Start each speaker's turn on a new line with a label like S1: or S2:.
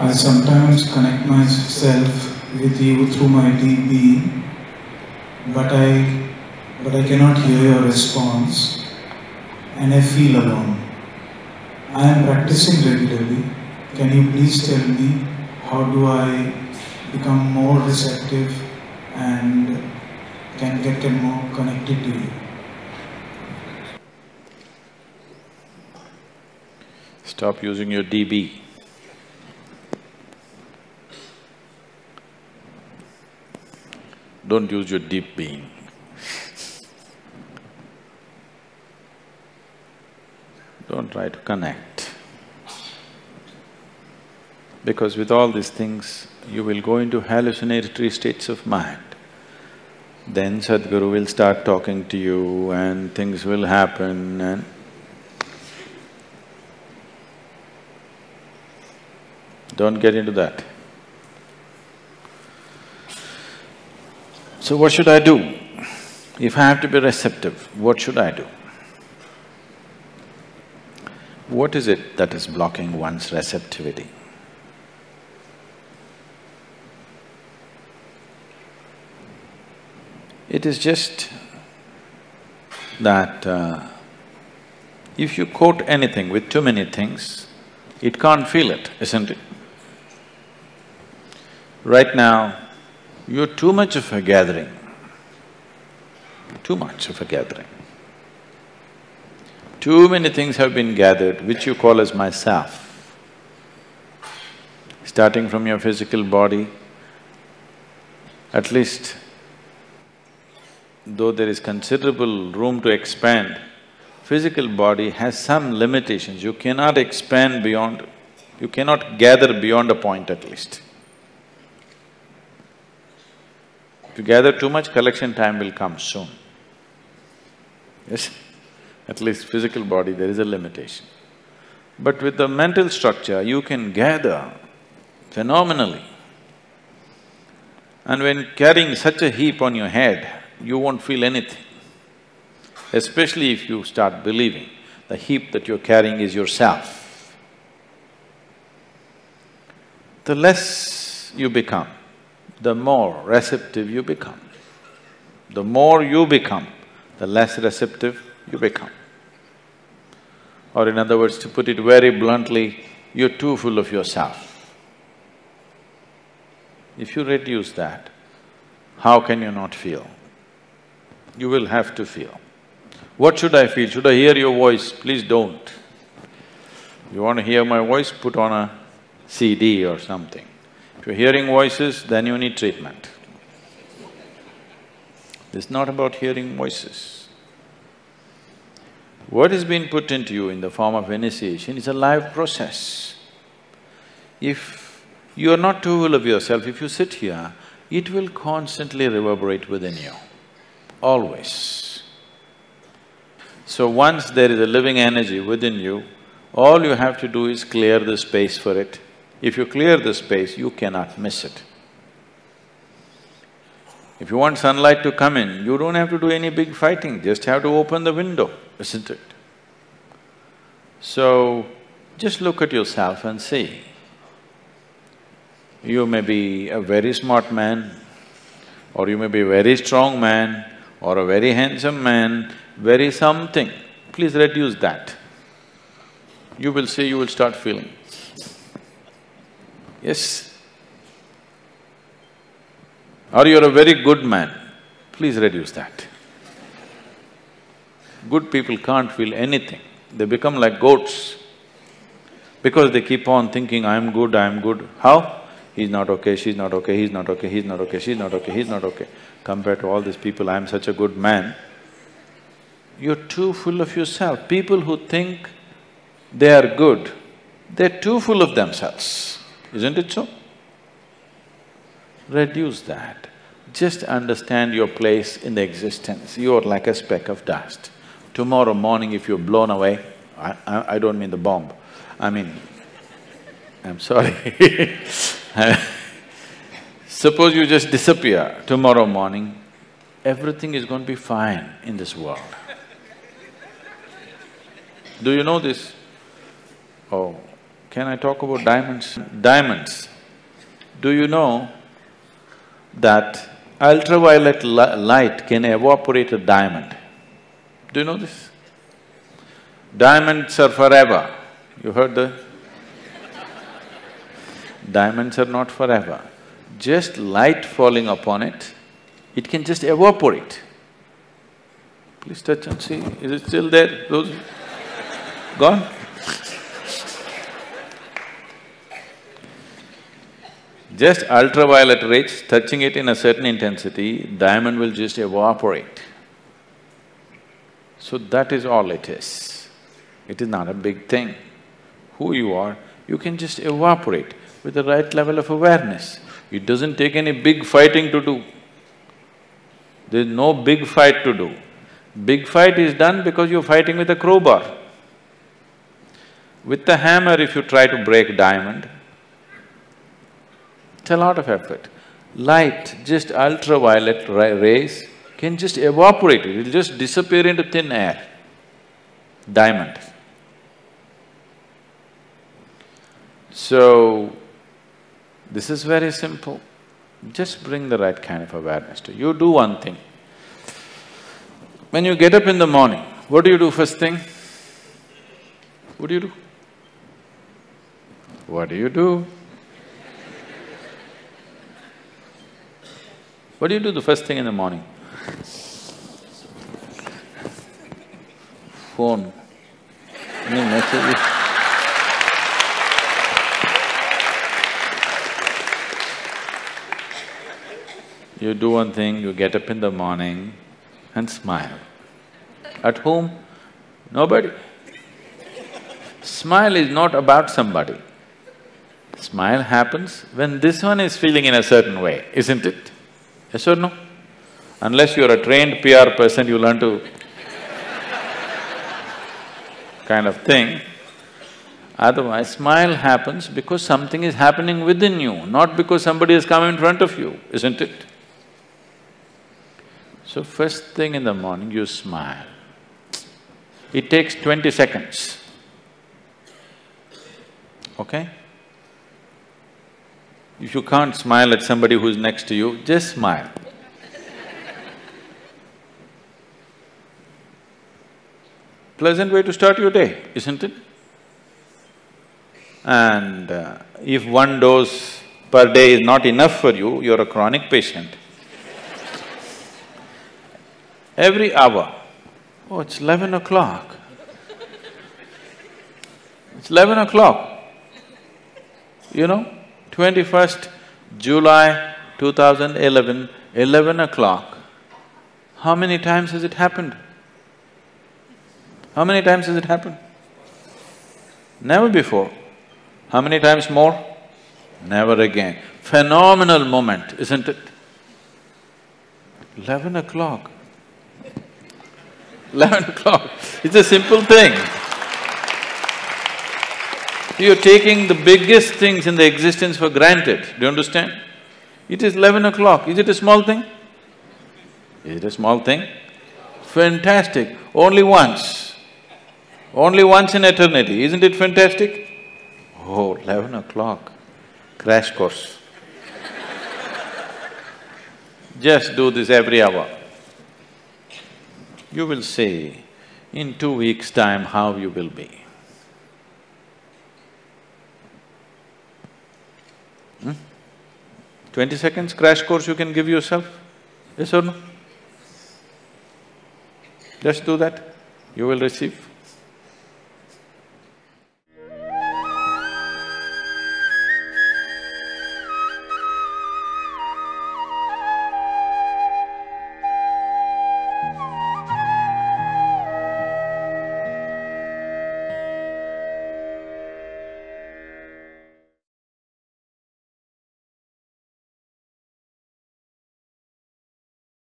S1: I sometimes connect myself with you through my deep being, but I cannot hear your response, and I feel alone. I am practicing regularly. Can you please tell me how do I become more receptive and can get more connected to you?
S2: Stop using your DB. Don't use your deep being. Don't try to connect. Because with all these things, you will go into hallucinatory states of mind. Then Sadhguru will start talking to you and things will happen and… Don't get into that. So what should I do? If I have to be receptive, what should I do? What is it that is blocking one's receptivity? It is just that if you coat anything with too many things, it can't feel it, isn't it? Right now, you're too much of a gathering, too much of a gathering. Too many things have been gathered which you call as myself. Starting from your physical body, at least though there is considerable room to expand, physical body has some limitations. You cannot expand beyond… you cannot gather beyond a point at least. If you gather too much, collection time will come soon. Yes? At least physical body, there is a limitation. But with the mental structure, you can gather phenomenally. And when carrying such a heap on your head, you won't feel anything. Especially if you start believing the heap that you're carrying is yourself. The less you become, the more receptive you become. The more you become, the less receptive you become. Or in other words, to put it very bluntly, you're too full of yourself. If you reduce that, how can you not feel? You will have to feel. What should I feel? Should I hear your voice? Please don't. You want to hear my voice? Put on a CD or something. If you're hearing voices, then you need treatment. It's not about hearing voices. What is being put into you in the form of initiation is a live process. If you are not too full of yourself, if you sit here, it will constantly reverberate within you, always. So once there is a living energy within you, all you have to do is clear the space for it. If you clear the space, you cannot miss it. If you want sunlight to come in, you don't have to do any big fighting, just have to open the window, isn't it? So, just look at yourself and see. You may be a very smart man, or you may be a very strong man, or a very handsome man, very something. Please reduce that. You will see, you will start feeling. Yes? Or you're a very good man, please reduce that. Good people can't feel anything, they become like goats. Because they keep on thinking, I'm good, I'm good. How? He's not okay, she's not okay, he's not okay, he's not okay, she's not okay, he's not okay. Compared to all these people, I'm such a good man. You're too full of yourself. People who think they are good, they're too full of themselves. Isn't it so? Reduce that. Just understand your place in the existence. You are like a speck of dust. Tomorrow morning if you're blown away, I don't mean the bomb, I mean, I'm sorry suppose you just disappear tomorrow morning, everything is going to be fine in this world. Do you know this? Oh, Can I talk about diamonds? Diamonds. Do you know that ultraviolet light can evaporate a diamond? Do you know this? Diamonds are forever. You heard that? Diamonds are not forever. Just light falling upon it, it can just evaporate. Please touch and see, is it still there? Those… gone? Just ultraviolet rays, touching it in a certain intensity, diamond will just evaporate. So that is all it is. It is not a big thing. Who you are, you can just evaporate with the right level of awareness. It doesn't take any big fighting to do. There's no big fight to do. Big fight is done because you're fighting with a crowbar. With the hammer, if you try to break diamond, it's a lot of effort. Light, just ultraviolet rays can just evaporate it, it'll just disappear into thin air. Diamond. So, this is very simple. Just bring the right kind of awareness to you. Do one thing. When you get up in the morning, what do you do first thing? What do you do? What do you do? What do you do the first thing in the morning? Phone. Any messages? You do one thing, you get up in the morning and smile. At whom? Nobody. Smile is not about somebody. Smile happens when this one is feeling in a certain way, isn't it? Yes or no? Unless you're a trained PR person, you learn to kind of thing. Otherwise, smile happens because something is happening within you, not because somebody has come in front of you, isn't it? So first thing in the morning, you smile. It takes 20 seconds, okay? If you can't smile at somebody who's next to you, just smile. Pleasant way to start your day, isn't it? And if one dose per day is not enough for you, you're a chronic patient. Every hour, oh, it's 11 o'clock. It's 11 o'clock. You know, 21st July 2011, 11 o'clock. How many times has it happened? How many times has it happened? Never before. How many times more? Never again. Phenomenal moment, isn't it? 11 o'clock. 11 o'clock, it's a simple thing. You're taking the biggest things in the existence for granted, do you understand? It is 11 o'clock, is it a small thing? Is it a small thing? Fantastic, only once in eternity, isn't it fantastic? Oh, 11 o'clock, crash course. Just do this every hour. You will see in 2 weeks' time how you will be. 20 seconds crash course you can give yourself, yes or no? Just do that, you will receive.